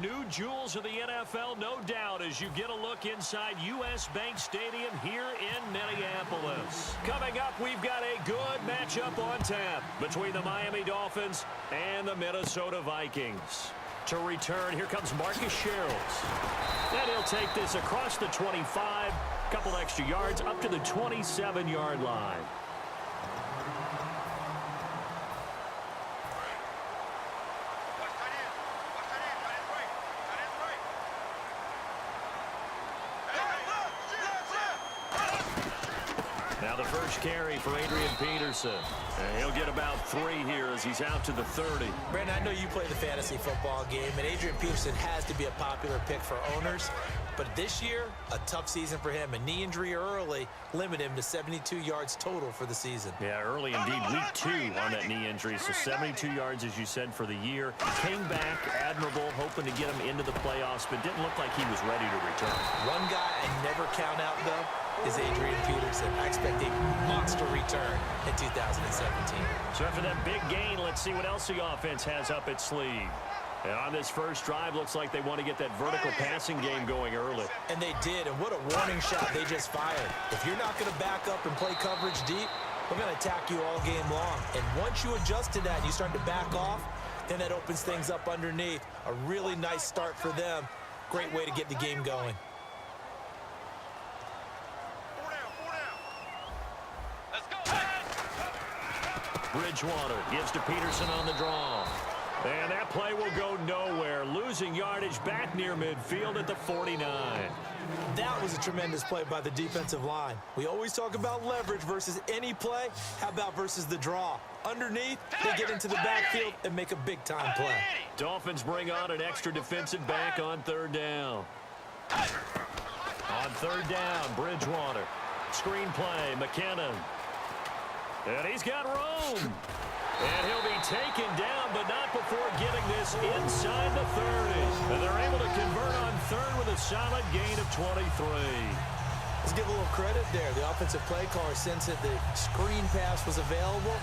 new jewels of the NFL, no doubt, as you get a look inside U.S. Bank Stadium here in Minneapolis. Coming up, we've got a good matchup on tap between the Miami Dolphins and the Minnesota Vikings. To return, here comes Marcus Sherrills. And he'll take this across the 25, couple extra yards up to the 27-yard line. Now the first carry for Adrian Peterson. And he'll get about 3 here as he's out to the 30. Brandon, I know you play the fantasy football game, and Adrian Peterson has to be a popular pick for owners. But this year, a tough season for him. A knee injury early limited him to 72 yards total for the season. Yeah, early indeed. Week 2 on that knee injury. So 72 yards, as you said, for the year. Came back admirable, hoping to get him into the playoffs, but didn't look like he was ready to return. One guy I never count out, though, is Adrian Peterson. I expect a monster return in 2017. So after that big gain, let's see what else the offense has up its sleeve. And on this first drive, looks like they want to get that vertical passing game going early. And they did, and what a warning shot they just fired. If you're not going to back up and play coverage deep, we're going to attack you all game long. And once you adjust to that and you start to back off, then that opens things up underneath. A really nice start for them. Great way to get the game going. Bridgewater gives to Peterson on the draw. And that play will go nowhere. Losing yardage back near midfield at the 49. That was a tremendous play by the defensive line. We always talk about leverage versus any play. How about versus the draw? Underneath, they get into the backfield and make a big-time play. Dolphins bring on an extra defensive back on third down. On third down, Bridgewater. Screen play, McKinnon. And he's got room. And he'll be taken down, but not before getting this inside the 30. And they're able to convert on third with a solid gain of 23. Let's give a little credit there. The offensive play caller sensed that the screen pass was available.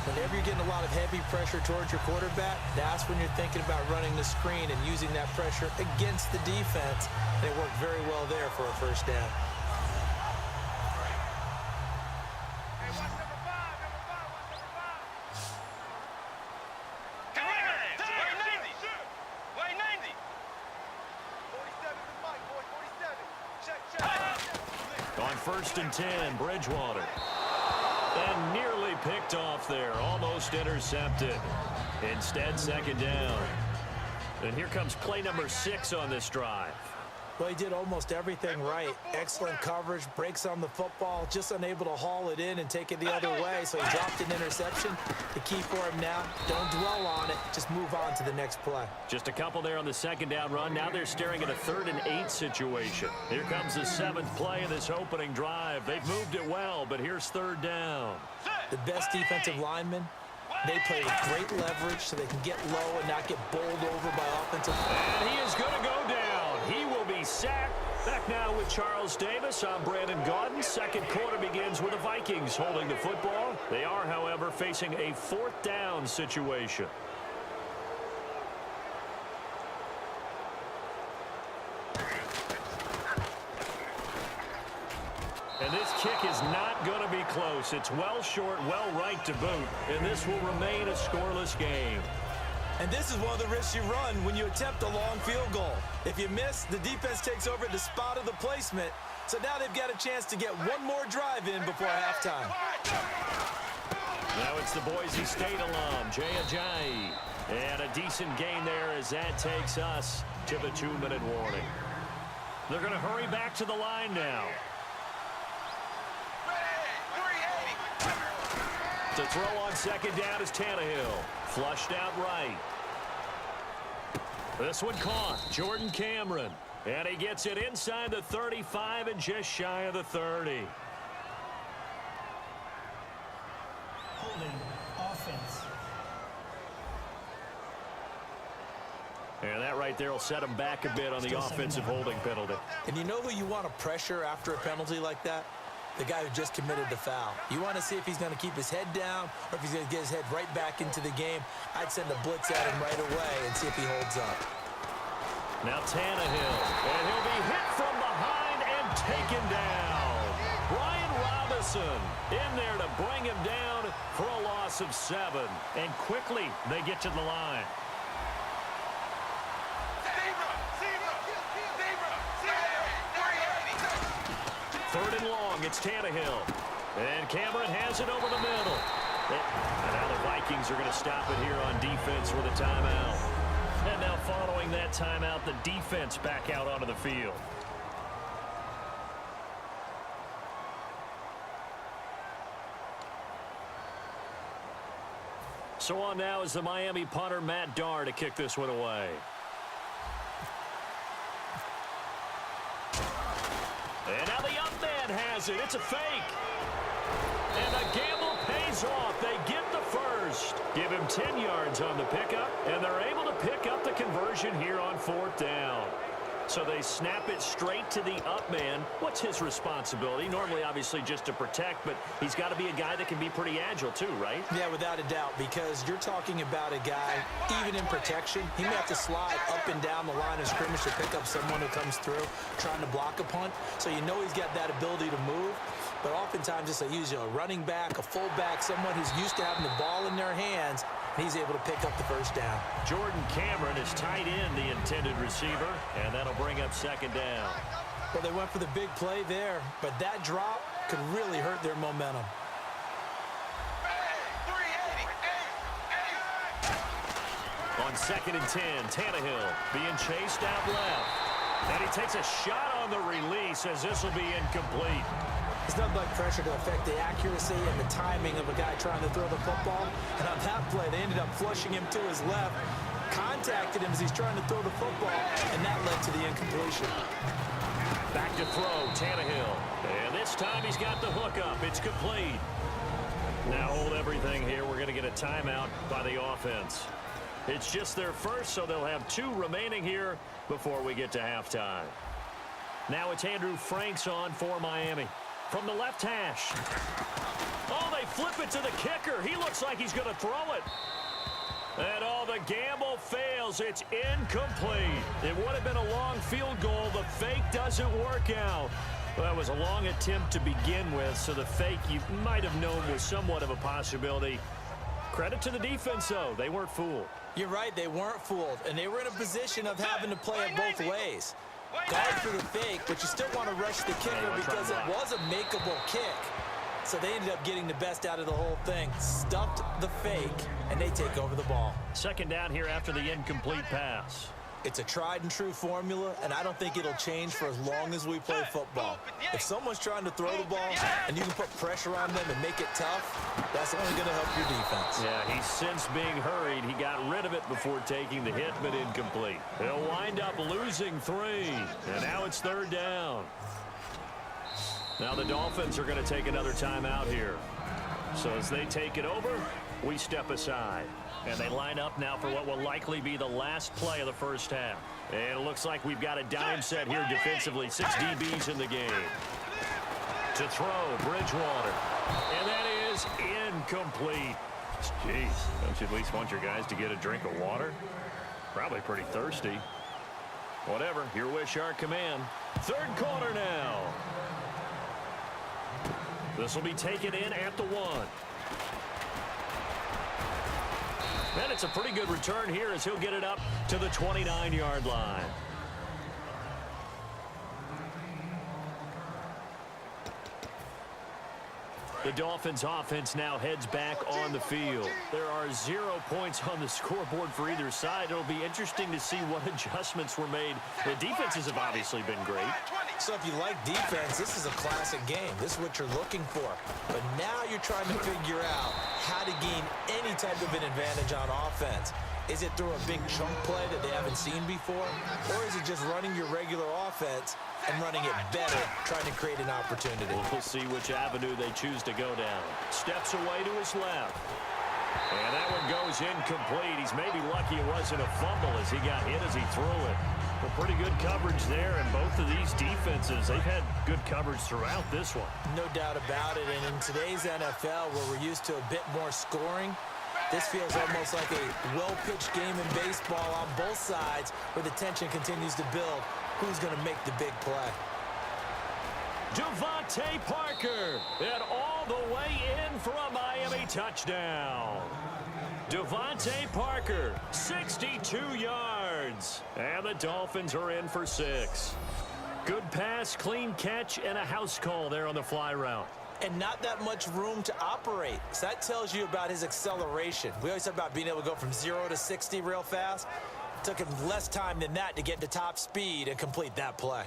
Whenever you're getting a lot of heavy pressure towards your quarterback, that's when you're thinking about running the screen and using that pressure against the defense. And it worked very well there for a first down. First and 10, Bridgewater. And nearly picked off there, almost intercepted. Instead, second down. And here comes play number 6 on this drive. Well, he did almost everything right. Excellent coverage, breaks on the football, just unable to haul it in and take it the other way, so he dropped an interception. The key for him now, don't dwell on it, just move on to the next play. Just a couple there on the second down run. Now they're staring at a 3rd and 8 situation. Here comes the 7th play of this opening drive. They've moved it well, but here's third down. The best defensive linemen, they play with great leverage so they can get low and not get bowled over by offensive players. And he is going to go down. He will be sacked. Back now with Charles Davis. I'm Brandon Gaudin. Second quarter begins with the Vikings holding the football. They are, however, facing a 4th down situation. And this kick is not going to be close. It's well short, well right to boot. And this will remain a scoreless game. And this is one of the risks you run when you attempt a long field goal. If you miss, the defense takes over the spot of the placement. So now they've got a chance to get one more drive in before halftime. Now it's the Boise State alum, Jay Ajayi. And a decent gain there as that takes us to the 2-minute warning. They're going to hurry back to the line now. To throw on second down is Tannehill. Flushed out right. This one caught. Jordan Cameron. And he gets it inside the 35 and just shy of the 30. Holding offense. And that right there will set him back a bit on the offensive holding penalty. And you know who you want to pressure after a penalty like that? The guy who just committed the foul. You want to see if he's going to keep his head down or if he's going to get his head right back into the game. I'd send a blitz at him right away and see if he holds up. Now Tannehill, and he'll be hit from behind and taken down. Brian Robinson in there to bring him down for a loss of 7. And quickly, they get to the line. Third and long, it's Tannehill. And Cameron has it over the middle. And now the Vikings are going to stop it here on defense with a timeout. And now following that timeout, the defense back out onto the field. So on now is the Miami punter, Matt Darr, to kick this one away. And now the up man has it. It's a fake. And the gamble pays off. They get the first. Give him 10 yards on the pickup, and they're able to pick up the conversion here on 4th down. So they snap it straight to the up man. What's his responsibility? Normally, obviously, just to protect, but he's got to be a guy that can be pretty agile too, right? Yeah, without a doubt, because you're talking about a guy, even in protection, he may have to slide up and down the line of scrimmage to pick up someone who comes through trying to block a punt. So you know he's got that ability to move. But oftentimes it's usually a running back, a fullback, someone who's used to having the ball in their hands, and he's able to pick up the first down. Jordan Cameron is tight end, the intended receiver, and that'll bring up 2nd down. Well, they went for the big play there, but that drop could really hurt their momentum. On 2nd and 10, Tannehill being chased out left. And he takes a shot on the release as this will be incomplete. It's nothing like pressure to affect the accuracy and the timing of a guy trying to throw the football. And on that play, they ended up flushing him to his left, contacted him as he's trying to throw the football, and that led to the incompletion. Back to throw, Tannehill. And this time he's got the hook up. It's complete. Now hold everything here. We're going to get a timeout by the offense. It's just their first, so they'll have 2 remaining here before we get to halftime. Now it's Andrew Franks on for Miami. From the left hash. Oh, they flip it to the kicker. He looks like he's going to throw it. And the gamble fails. It's incomplete. It would have been a long field goal. The fake doesn't work out. Well, that was a long attempt to begin with, so the fake you might have known was somewhat of a possibility. Credit to the defense, though. They weren't fooled. You're right. They weren't fooled, and they were in a position of having to play it both ways. Guard for the fake, but you still want to rush the kicker because it was a makeable kick. So they ended up getting the best out of the whole thing. Stuffed the fake, and they take over the ball. 2nd down here after the incomplete pass. It's a tried-and-true formula, and I don't think it'll change for as long as we play football. If someone's trying to throw the ball and you can put pressure on them and make it tough, that's only going to help your defense. Yeah, he's since being hurried. He got rid of it before taking the hit, but incomplete. He'll wind up losing 3, and now it's 3rd down. Now the Dolphins are going to take another timeout here. So as they take it over, we step aside. And they line up now for what will likely be the last play of the first half. And it looks like we've got a dime set here defensively. 6 DBs in the game. To throw, Bridgewater. And that is incomplete. Jeez, don't you at least want your guys to get a drink of water? Probably pretty thirsty. Whatever, your wish, our command. 3rd quarter now. This will be taken in at the 1. And it's a pretty good return here as he'll get it up to the 29-yard line. The Dolphins offense now heads back on the field. There are 0 points on the scoreboard for either side. It'll be interesting to see what adjustments were made. The defenses have obviously been great. So if you like defense, this is a classic game. This is what you're looking for. But now you're trying to figure out how to gain any type of an advantage on offense. Is it through a big chunk play that they haven't seen before? Or is it just running your regular offense and running it better, trying to create an opportunity? We'll see which avenue they choose to go down. Steps away to his left. And that one goes incomplete. He's maybe lucky it wasn't a fumble as he got hit as he threw it. Well, pretty good coverage there, and both of these defenses, they've had good coverage throughout this one. No doubt about it, and in today's NFL, where we're used to a bit more scoring, This feels almost like a well-pitched game in baseball on both sides where the tension continues to build. Who's going to make the big play? Devontae Parker, and all the way in for a Miami touchdown. Devontae Parker, 62 yards. And the Dolphins are in for 6. Good pass, clean catch, and a house call there on the fly route. And not that much room to operate. So that tells you about his acceleration. We always talk about being able to go from 0 to 60 real fast. It took him less time than that to get to top speed and complete that play.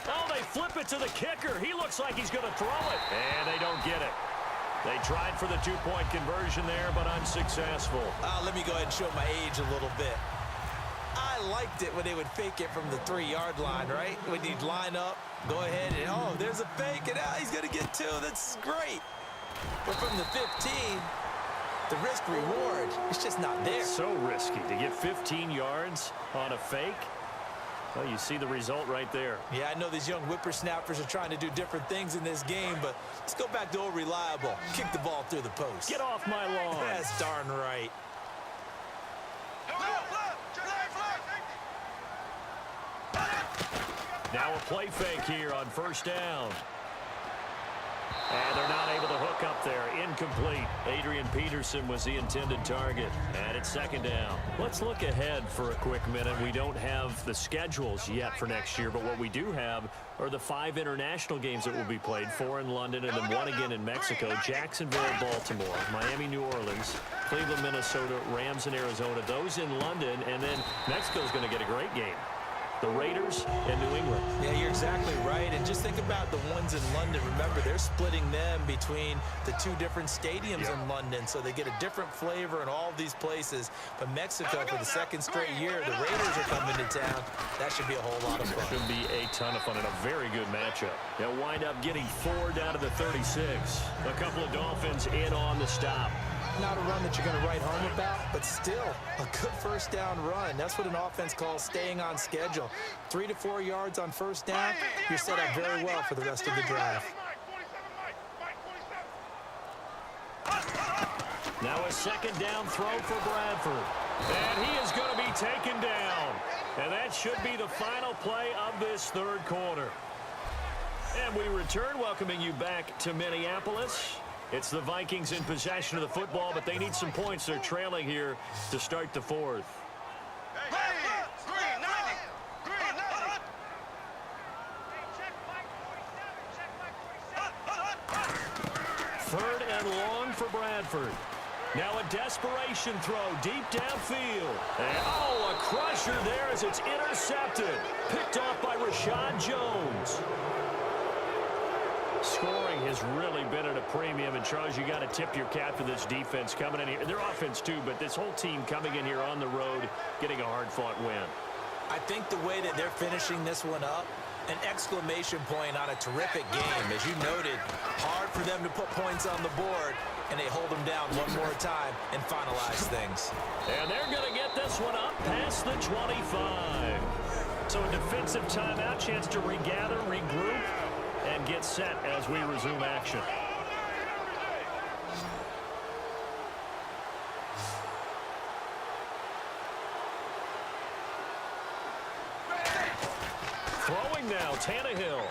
Oh, they flip it to the kicker. He looks like he's going to throw it. And they don't get it. They tried for the 2-point conversion there, but unsuccessful. Let me go ahead and show my age a little bit. I liked it when they would fake it from the 3-yard line, right? When you'd line up, go ahead, and oh, there's a fake, and he's going to get 2. That's great. But from the 15, the risk-reward, it's just not there. So risky to get 15 yards on a fake. Well, you see the result right there. Yeah, I know these young whippersnappers are trying to do different things in this game, but let's go back to old reliable. Kick the ball through the post. Get off my lawn. That's darn right. Now a play fake here on first down. And they're not able to hook up there. Incomplete. Adrian Peterson was the intended target. And it's second down. Let's look ahead for a quick minute. We don't have the schedules yet for next year, but what we do have are the 5 international games that will be played. 4 in London and then 1 again in Mexico. Jacksonville, Baltimore, Miami, New Orleans, Cleveland, Minnesota, Rams in Arizona. Those in London, and then Mexico's going to get a great game. The Raiders and New England. Yeah, you're exactly right. And just think about the ones in London. Remember, they're splitting them between the 2 different stadiums in London, so they get a different flavor in all of these places. But Mexico, for the 2nd straight year, the Raiders are coming to town. That should be a whole lot of fun. Should be a ton of fun and a very good matchup. They'll wind up getting 4 down to the 36. A couple of Dolphins in on the stop. Not a run that you're going to write home about, but still a good first down run. That's what an offense calls staying on schedule. 3 to 4 yards on first down, you're set up very well for the rest of the drive. Now a second down throw for Bradford. And he is going to be taken down. And that should be the final play of this 3rd quarter. And we return, welcoming you back to Minneapolis. It's the Vikings in possession of the football, but they need some points. They're trailing here to start the 4th. Third and long for Bradford. Now a desperation throw deep downfield. And oh, a crusher there as it's intercepted. Picked off by Rashad Jones. Scoring has really been at a premium, and Charles, you got to tip your cap to this defense coming in here. Their offense too, but this whole team coming in here on the road, getting a hard-fought win. I think the way that they're finishing this one up, an exclamation point on a terrific game. As you noted, hard for them to put points on the board, and they hold them down one more time and finalize things. And they're going to get this one up past the 25. So a defensive timeout, chance to regather, regroup, and get set as we resume action. Throwing now, Tannehill.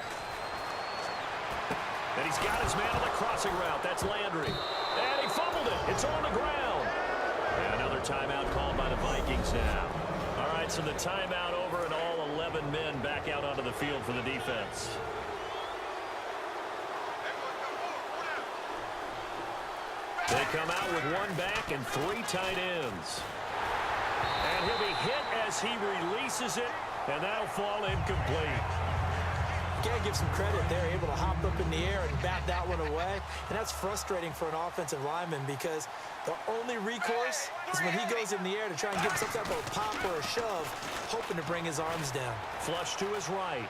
And he's got his man on the crossing route. That's Landry. And he fumbled it. It's on the ground. And another timeout called by the Vikings now. All right, so the timeout over and all 11 men back out onto the field for the defense. They come out with 1 back and 3 tight ends. And he'll be hit as he releases it, and that'll fall incomplete. You gotta give some credit. They're able to hop up in the air and bat that one away. And that's frustrating for an offensive lineman because the only recourse is when he goes in the air to try and get some type of a pop or a shove, hoping to bring his arms down. Flush to his right.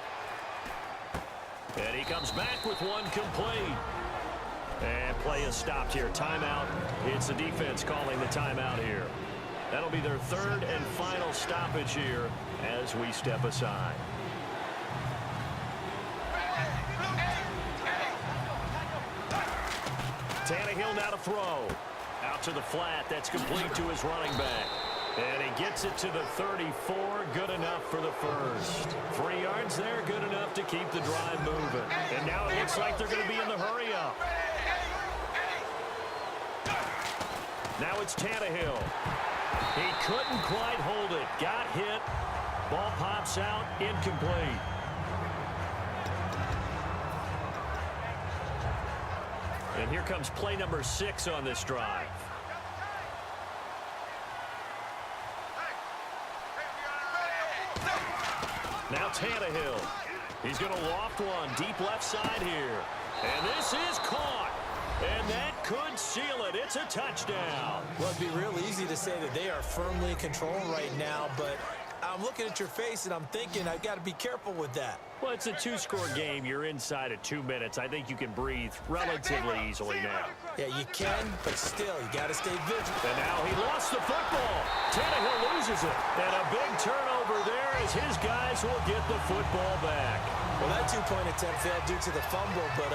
And he comes back with 1 complete. And play is stopped here. Timeout. It's the defense calling the timeout here. That'll be their 3rd and final stoppage here as we step aside. Tannehill now to throw. Out to the flat. That's complete to his running back. And he gets it to the 34. Good enough for the first. 3 yards there. Good enough to keep the drive moving. And now it looks like they're going to be in the hurry-up. Now it's Tannehill. He couldn't quite hold it. Got hit. Ball pops out. Incomplete. And here comes play number 6 on this drive. Now Tannehill. He's going to loft one deep left side here. And this is caught. And that could seal it. It's a touchdown. Well, it'd be real easy to say that they are firmly in control right now, but I'm looking at your face and I'm thinking I've got to be careful with that. Well, it's a 2-score game. You're inside at 2 minutes. I think you can breathe relatively easily now. Yeah, you can, but still, you got to stay vigilant. And now he lost the football. Tannehill loses it. And a big turnover there as his guys will get the football back. Well, that 2-point attempt failed due to the fumble, but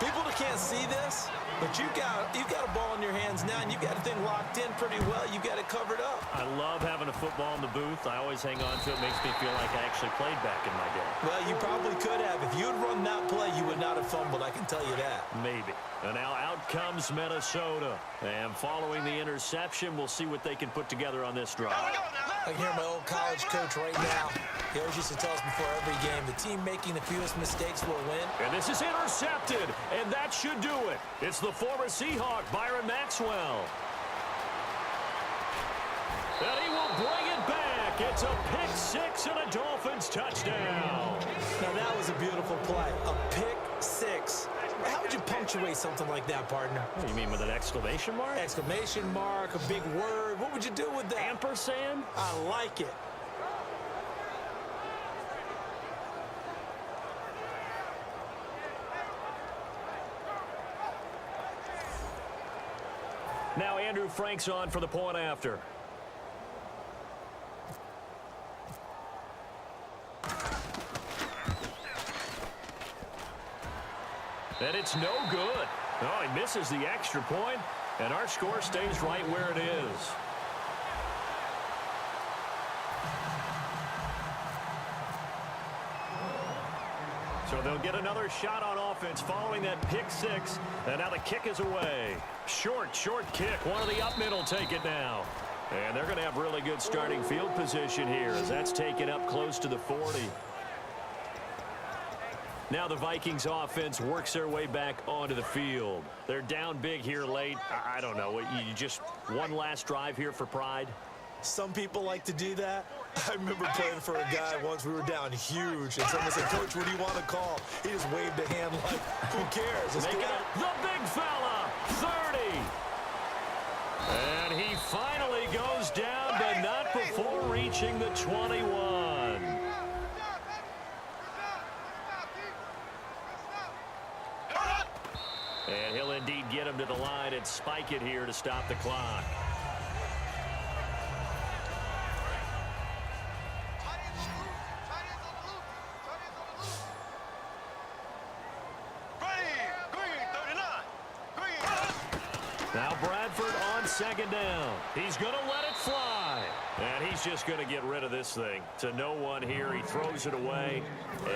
people that can't see this, but you've got a ball in your hands now, and you've got the thing locked in pretty well. You've got it covered up. I love having a football in the booth. I always hang on to it. Makes me feel like I actually played back in my day. Well, you probably could have. If you had run that play, you would not have fumbled, I can tell you that. Maybe. And now out comes Minnesota. And following the interception, we'll see what they can put together on this drive. I can hear my old college coach right now. He always used to tell us before every game, the team making the fewest mistakes will win. And this is intercepted, and that should do it. It's the former Seahawk, Byron Maxwell. And he will bring it back. It's a pick 6 and a Dolphins touchdown. Now, that was a beautiful play. A pick 6. How would you punctuate something like that, partner? You mean with an exclamation mark? Exclamation mark, a big word. What would you do with that? Ampersand? I like it. Now Andrew Frank's on for the point after. And it's no good. Oh, he misses the extra point, and our score stays right where it is. So they'll get another shot on offense following that pick 6, and now the kick is away. Short kick. One of the up mid will take it now. And they're going to have really good starting field position here as that's taken up close to the 40. Now the Vikings offense works their way back onto the field. They're down big here late. I don't know. You just one last drive here for pride? Some people like to do that. I remember playing for a guy once. We were down huge, and someone said, "Coach, what do you want to call?" He just waved a hand like, who cares? Let's Make get it the big fella, 30. And he finally goes down, but not before reaching the 21. And he'll indeed get him to the line and spike it here to stop the clock. Now Bradford on second down. He's going to let it fly. And he's just going to get rid of this thing. To no one here. He throws it away.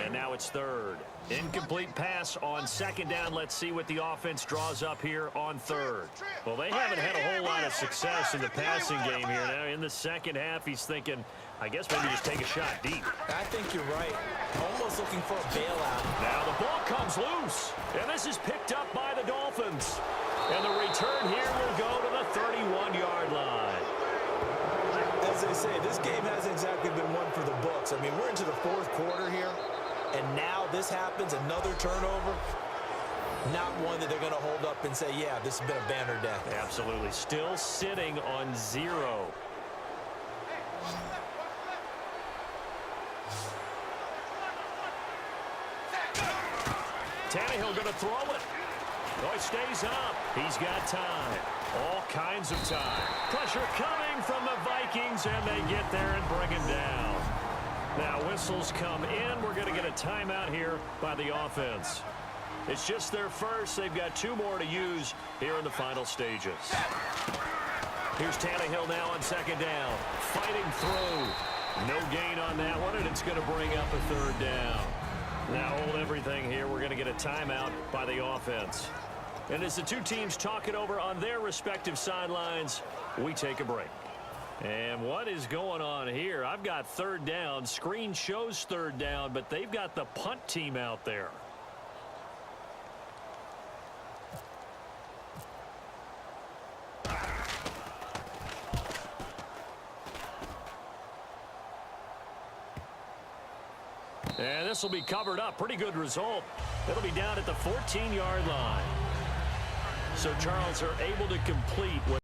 And now it's third. Incomplete pass on second down. Let's see what the offense draws up here on third. Well, they haven't had a whole lot of success in the passing game here. Now in the second half, he's thinking, I guess maybe just take a shot deep. I think you're right. Almost looking for a bailout. Now the ball comes loose. And this is picked up by the Dolphins. And the return here will go to the 31-yard line. As they say, this game hasn't exactly been one for the books. I mean, we're into the fourth quarter here, and now this happens, another turnover. Not one that they're going to hold up and say, yeah, this has been a banner day. Absolutely. Still sitting on 0. Tannehill going to throw it. Oh, he stays up. He's got time. All kinds of time. Pressure coming from the Vikings, and they get there and bring him down. Now whistles come in. We're going to get a timeout here by the offense. It's just their first. They've got 2 more to use here in the final stages. Here's Tannehill now on 2nd down. Fighting through. No gain on that one, and it's going to bring up a 3rd down. Now hold everything here. We're going to get a timeout by the offense. And as the 2 teams talk it over on their respective sidelines, we take a break. And what is going on here? I've got 3rd down. Screen shows 3rd down, but they've got the punt team out there. And this will be covered up. Pretty good result. It'll be down at the 14-yard line. So Charles are able to complete what